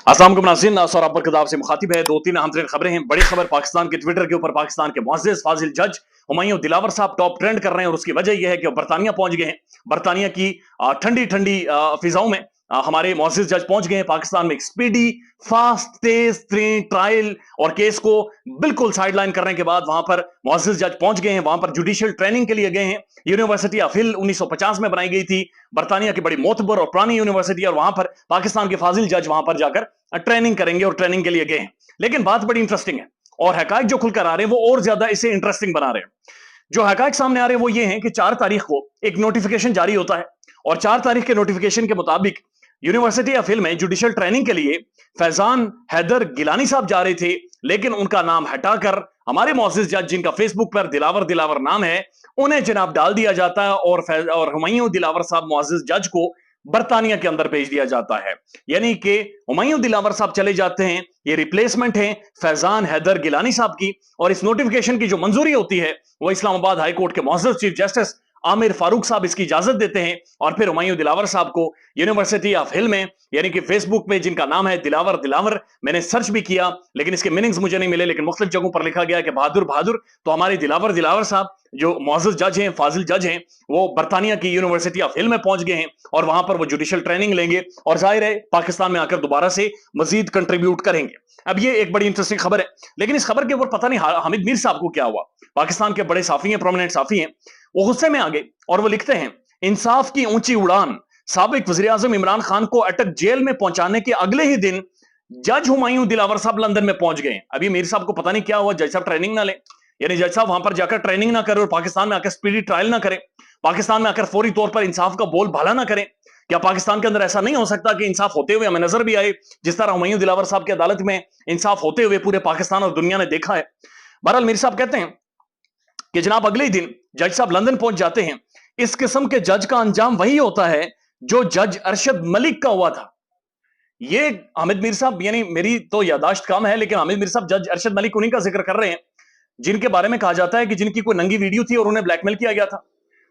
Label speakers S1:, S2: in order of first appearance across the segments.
S1: अस्सलाम नाज़रीन, सौरभ बरकदार से मुखातिब है। दो तीन अहम तरीन खबरें हैं। बड़ी खबर पाकिस्तान के ट्विटर के ऊपर पाकिस्तान के मुअज़्ज़िज़ फाजिल जज हुमायूं दिलावर साहब टॉप ट्रेंड कर रहे हैं और उसकी वजह यह है कि वो बरतानिया पहुंच गए हैं। बरतानिया की ठंडी ठंडी फिजाओं में हमारे मुअज़्ज़िज़ जज पहुंच गए हैं। पाकिस्तान में एक स्पीडी, फास्ट, तेज तरीन ट्रायल और केस को बिल्कुल साइडलाइन करने के बाद वहां पर मुअज़्ज़िज़ जज पहुंच गए हैं। वहां पर जुडिशियल ट्रेनिंग के लिए गए हैं। यूनिवर्सिटी ऑफ हिल 1950 में बनाई गई थी। बरतानिया की बड़ी मोतबर और पुरानी यूनिवर्सिटी, और वहां पर पाकिस्तान के फाजिल जज वहां पर जाकर ट्रेनिंग करेंगे और ट्रेनिंग के लिए गए हैं। लेकिन बात बड़ी इंटरेस्टिंग है और हकायक जो खुलकर आ रहे हैं वो और ज्यादा इसे इंटरेस्टिंग बना रहे हैं। जो हकायक सामने आ रहे हैं वो ये हैं कि 4 तारीख को एक नोटिफिकेशन जारी होता है और 4 तारीख के नोटिफिकेशन के मुताबिक यूनिवर्सिटी ऑफ हिल में जुडिशियल ट्रेनिंग के लिए फैजान हैदर गिलानी साहब जा रहे थे, लेकिन उनका नाम हटाकर हमारे मुअज़्ज़िज़ जज जिनका फेसबुक पर दिलावर दिलावर नाम है उन्हें जनाब डाल दिया जाता है और हुमायूं दिलावर साहब मुअज़्ज़िज़ जज को बरतानिया के अंदर भेज दिया जाता है। यानी कि हुमायूं दिलावर साहब चले जाते हैं, ये रिप्लेसमेंट है फैजान हैदर गिलानी साहब की। और इस नोटिफिकेशन की जो मंजूरी होती है वो इस्लामाबाद हाई कोर्ट के मुअज़्ज़िज़ चीफ जस्टिस आमिर फारूक साहब इसकी इजाजत देते हैं और फिर हुमायूं दिलावर साहब को यूनिवर्सिटी ऑफ हिल में, यानी कि फेसबुक में जिनका नाम है दिलावर दिलावर, मैंने सर्च भी किया लेकिन इसके मीनिंग्स मुझे नहीं मिले, लेकिन मुख्तलिफ जगहों पर लिखा गया कि बहादुर बहादुर, तो हमारे दिलावर दिलावर साहब जो मुअज़्ज़िज़ जज हैं, फाजिल जज हैं, वो बरतानिया की यूनिवर्सिटी ऑफ हिल में पहुंच गए हैं और वहां पर वो जुडिशियल ट्रेनिंग लेंगे और जाहिर है पाकिस्तान में आकर दोबारा से मजीद कंट्रीब्यूट करेंगे। अब ये एक बड़ी इंटरेस्टिंग खबर है, लेकिन इस खबर के ऊपर पता नहीं हामिद मीर साहब को क्या हुआ। पाकिस्तान के बड़े साफी हैं, प्रोमिनेंट साफी हैं, वो गुस्से में आ गए और वो लिखते हैं, इंसाफ की ऊंची उड़ान, साबिक वज़ीर आज़म इमरान खान को अटक जेल में पहुंचाने के अगले ही दिन जज हुमायूं दिलावर साहब लंदन में पहुंच गए। अभी मीर साहब को पता नहीं क्या हुआ, जज साहब ट्रेनिंग ना ले, यानी जज साहब वहां पर जाकर ट्रेनिंग ना करें और पाकिस्तान में आकर स्पीडी ट्रायल ना करें, पाकिस्तान में आकर फौरी तौर पर इंसाफ का बोल भाला ना करें। क्या पाकिस्तान के अंदर ऐसा नहीं हो सकता कि इंसाफ होते हुए हमें नजर भी आए, जिस तरह हुमायूं दिलावर साहब की अदालत में इंसाफ होते हुए पूरे पाकिस्तान और दुनिया ने देखा है। बहरहाल मीर साहब कहते हैं कि जनाब अगले ही दिन जज साहब लंदन पहुंच जाते हैं। इस किस्म के जज का अंजाम वही होता है जो जज अरशद मलिक का हुआ था। ये हामिद मीर साहब, यानी मेरी तो यादाश्त कम है लेकिन हामिद मीर साहब जज अरशद मलिक उन्हीं का जिक्र कर रहे हैं जिनके बारे में कहा जाता है कि जिनकी कोई नंगी वीडियो थी और उन्हें ब्लैकमेल किया गया था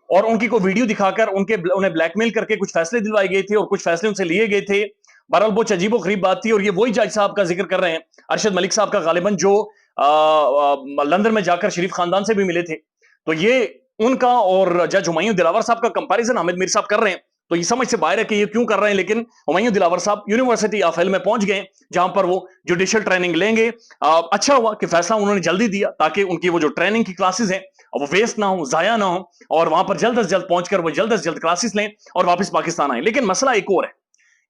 S1: और उनकी कोई वीडियो दिखाकर उन्हें ब्लैकमेल करके कुछ फैसले दिलवाए गए थे और कुछ फैसले उनसे लिए गए थे। बहरहाल बहुत अजीबो गरीब बात थी और ये वही जज साहब का जिक्र कर रहे हैं, अरशद मलिक साहब का, गालिबन जो लंदन में जाकर शरीफ खानदान से भी मिले थे। तो ये उनका और जज हुमायूं दिलावर साहब का कंपैरिजन हामिद मीर साहब कर रहे हैं, तो ये समझ से बाहर है कि ये क्यों कर रहे हैं। लेकिन हुमायूं दिलावर साहब यूनिवर्सिटी ऑफ हिल में पहुंच गए जहां पर वो जुडिशियल ट्रेनिंग लेंगे। अच्छा हुआ कि फैसला उन्होंने जल्दी दिया ताकि उनकी वो जो ट्रेनिंग की क्लासेस हैं वो वेस्ट ना हो, जाया ना हो, और वहां पर जल्द से जल्द पहुंचकर वो जल्द से जल्द क्लासेस लें और वापस पाकिस्तान आए। लेकिन मसला एक और है,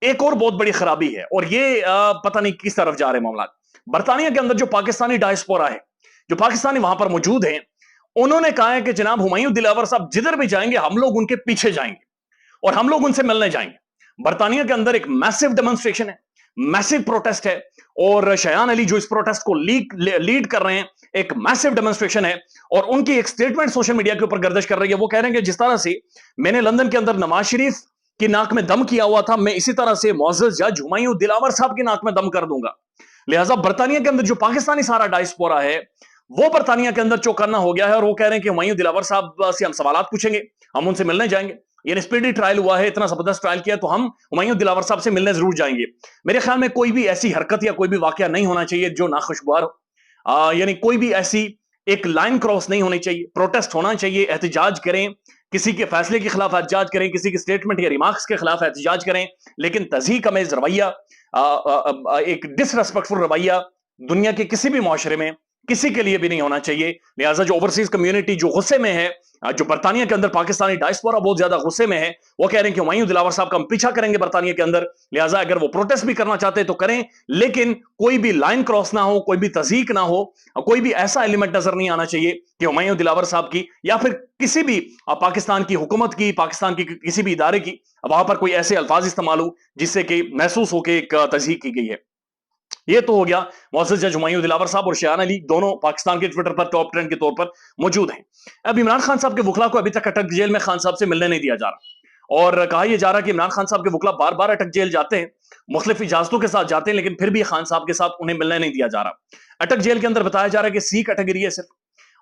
S1: एक और बहुत बड़ी खराबी है और ये पता नहीं किस तरफ जा रहे मामला। बरतानिया के अंदर जो पाकिस्तानी डायस्पोरा है, जो पाकिस्तानी वहां पर मौजूद हैं, उन्होंने कहा है कि जनाब हुमायूं दिलावर साहब जिधर भी जाएंगे हम लोग उनके पीछे जाएंगे और हम लोग उनसे मिलने जाएंगे। बरतानिया के अंदर एक मैसिव डेमोन्स्ट्रेशन है, मैसिव प्रोटेस्ट है और शयान अली जो इस प्रोटेस्ट को लीड कर रहे हैं, एक मैसिव डेमोन्स्ट्रेशन है और उनकी एक स्टेटमेंट सोशल मीडिया के ऊपर गर्दिश कर रही है। वो कह रहे हैं कि जिस तरह से मैंने लंदन के अंदर नवाज शरीफ की नाक में दम किया हुआ था, मैं इसी तरह से मुअज़्ज़िज़ जज हुमायूं दिलावर साहब की नाक में दम कर दूंगा। लिहाजा बरतानिया के अंदर जो पाकिस्तानी सारा डायस्पोरा है वो बरतानिया के अंदर चौकन्ना हो गया है और वो कह रहे हैं कि हुमायूं दिलावर साहब से हम सवालात पूछेंगे, हम उनसे मिलने जाएंगे। ये स्पीडी ट्रायल हुआ है, इतना जबरदस्त ट्रायल किया, तो हम हुमायूं दिलावर साहब से मिलने जरूर जाएंगे। मेरे ख्याल में कोई भी ऐसी हरकत या कोई भी वाकया नहीं होना चाहिए जो नाखुशगवार हो, यानी कोई भी ऐसी एक लाइन क्रॉस नहीं होनी चाहिए। प्रोटेस्ट होना चाहिए, एहतजाज करें, किसी के फैसले के खिलाफ एहतजाज करें, किसी के स्टेटमेंट या रिमार्क्स के खिलाफ एहतजाज करें, लेकिन तज़हीक अमेज़ रवैया, एक डिसरेस्पेक्टफुल रवैया दुनिया के किसी भी मुआशरे में किसी के लिए भी नहीं होना चाहिए। लिहाजा जो ओवरसीज कम्युनिटी जो गुस्से में है, जो बरतानिया के अंदर पाकिस्तानी डायस्पोरा बहुत ज्यादा गुस्से में है, वो कह रहे हैं कि हुमायूं दिलावर साहब का हम पीछा करेंगे बरतानिया के अंदर। लिहाजा अगर वो प्रोटेस्ट भी करना चाहते हैं तो करें, लेकिन कोई भी लाइन क्रॉस ना हो, कोई भी तज़हीक ना हो, कोई भी ऐसा एलिमेंट नजर नहीं आना चाहिए कि हुमायूं दिलावर साहब की या फिर किसी भी पाकिस्तान की हुकूमत की, पाकिस्तान की किसी भी इदारे की वहां पर कोई ऐसे अल्फाज इस्तेमाल हो जिससे कि महसूस हो कि एक तज़हीक की गई है। ये तो हो गया मुअज़्ज़िज़ जज हुमायूं दिलावर साहब और शयान अली, दोनों पाकिस्तान के ट्विटर पर टॉप ट्रेंड के तौर पर मौजूद हैं। अब इमरान खान साहब के वकला को अभी तक अटक जेल में खान साहब से मिलने नहीं दिया जा रहा और कहा यह जा रहा कि इमरान खान साहब के वकला बार बार अटक जेल जाते हैं, मुख्तलिफ इजाजतों के साथ जाते हैं, लेकिन फिर भी खान साहब के साथ उन्हें मिलने नहीं दिया जा रहा। अटक जेल के अंदर बताया जा रहा है कि सी कैटेगरी है सिर्फ,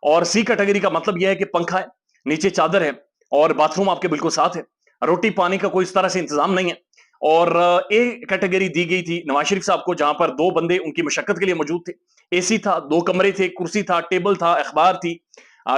S1: और सी कैटेगरी का मतलब यह है कि पंखा है, नीचे चादर है और बाथरूम आपके बिल्कुल साथ है, रोटी पानी का कोई इस तरह से इंतजाम नहीं है और ए कैटेगरी दी गई थी नवाज शरीफ साहब को, जहां पर 2 बंदे उनकी मशक्कत के लिए मौजूद थे। एसी था, 2 कमरे थे, कुर्सी था, टेबल था, अखबार थी,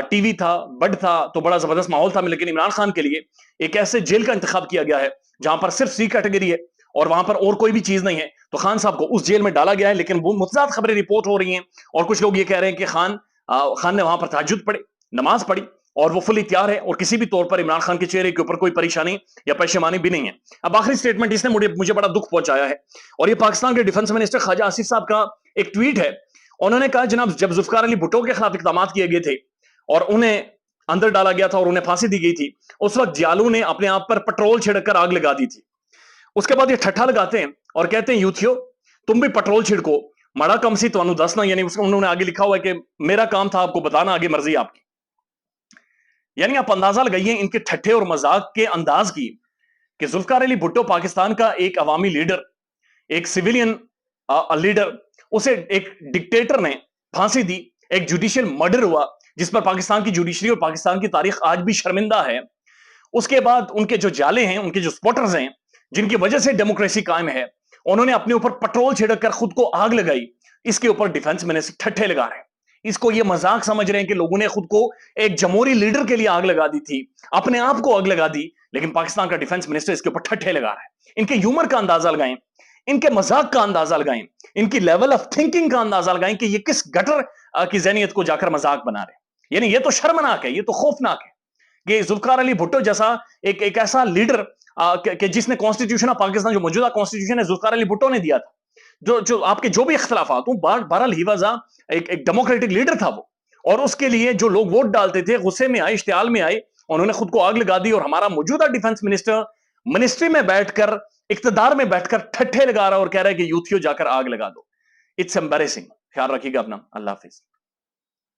S1: टीवी था, बेड था, तो बड़ा जबरदस्त माहौल था। लेकिन इमरान खान के लिए एक ऐसे जेल का इंतखाब किया गया है जहां पर सिर्फ सी कैटेगरी है और वहां पर और कोई भी चीज नहीं है, तो खान साहब को उस जेल में डाला गया है। लेकिन वो मुतज़ाद खबरें रिपोर्ट हो रही हैं और कुछ लोग ये कह रहे हैं कि खान ने वहां पर तहज्जुद पढ़ी, नमाज पढ़ी और वो फुली तैयार है और किसी भी तौर पर इमरान खान के चेहरे के ऊपर कोई परेशानी या परेशानी भी नहीं है। अब आखिरी स्टेटमेंट इसने मुझे बड़ा दुख पहुंचाया है और ये पाकिस्तान के डिफेंस मिनिस्टर ख्वाजा आसिफ साहब का एक ट्वीट है। उन्होंने कहा, जनाब, जब जुल्फकार अली भुट्टो के खिलाफ इक़दाम किए गए थे और उन्हें अंदर डाला गया था और उन्हें फांसी दी गई थी, उस वक्त जियालू ने अपने आप पर पेट्रोल छिड़कर आग लगा दी थी। उसके बाद ये ठट्ठा लगाते हैं और कहते हैं, यूथियो तुम भी पेट्रोल छिड़को, माड़ा कम सी तुहानू दसना, यानी उन्होंने आगे लिखा हुआ है कि मेरा काम था आपको बताना, आगे मर्जी आपकी। यानी आप अंदाजा लगाइए इनके ठट्ठे और मजाक के अंदाज की कि जुल्फकार अली भुट्टो पाकिस्तान का एक अवामी लीडर, एक सिविलियन लीडर, उसे एक डिक्टेटर ने फांसी दी, एक जुडिशियल मर्डर हुआ जिस पर पाकिस्तान की जुडिशरी और पाकिस्तान की तारीख आज भी शर्मिंदा है। उसके बाद उनके जो जाले हैं, उनके जो सपोर्टर्स हैं, जिनकी वजह से डेमोक्रेसी कायम है, उन्होंने अपने ऊपर पेट्रोल छिड़क कर खुद को आग लगाई। इसके ऊपर डिफेंस मिनिस्टर ठट्ठे लगा रहे हैं, इसको ये मजाक समझ रहे हैं कि लोगों ने खुद को एक जमहूरी लीडर के लिए आग लगा दी थी, अपने आप को आग लगा दी। लेकिन पाकिस्तान का डिफेंस मिनिस्टर इसके ऊपर ठट्ठे लगा रहा है। इनके ह्यूमर का अंदाजा लगाएं, इनके मजाक का अंदाजा लगाएं, इनकी लेवल ऑफ थिंकिंग का अंदाजा लगाएं कि ये किस गटर की ज़हनियत को जाकर मजाक बना रहे हैं। यानी ये तो शर्मनाक है, ये तो खौफनाक है कि जुल्फकार अली भुट्टो जैसा एक ऐसा लीडर कि जिसने कॉन्स्टिट्यूशन ऑफ पाकिस्तान, जो मौजूदा कॉन्स्टिट्यूशन है, जुल्फकार अली भुट्टो ने दिया था। जो आपके जो भी इख्तलाफात हो, बहरहाल ही वाज एक डेमोक्रेटिक लीडर था वो, और उसके लिए जो लोग वोट डालते थे गुस्से में आए, इश्तियाल में आए, उन्होंने खुद को आग लगा दी। और हमारा मौजूदा डिफेंस मिनिस्टर मिनिस्ट्री में बैठकर, इक्तदार में बैठकर ठट्ठे लगा रहा है और कह रहा है कि यूथियों जाकर आग लगा दो। It's embarrassing. ख्याल रखिएगा अपना। अल्लाह हाफिज।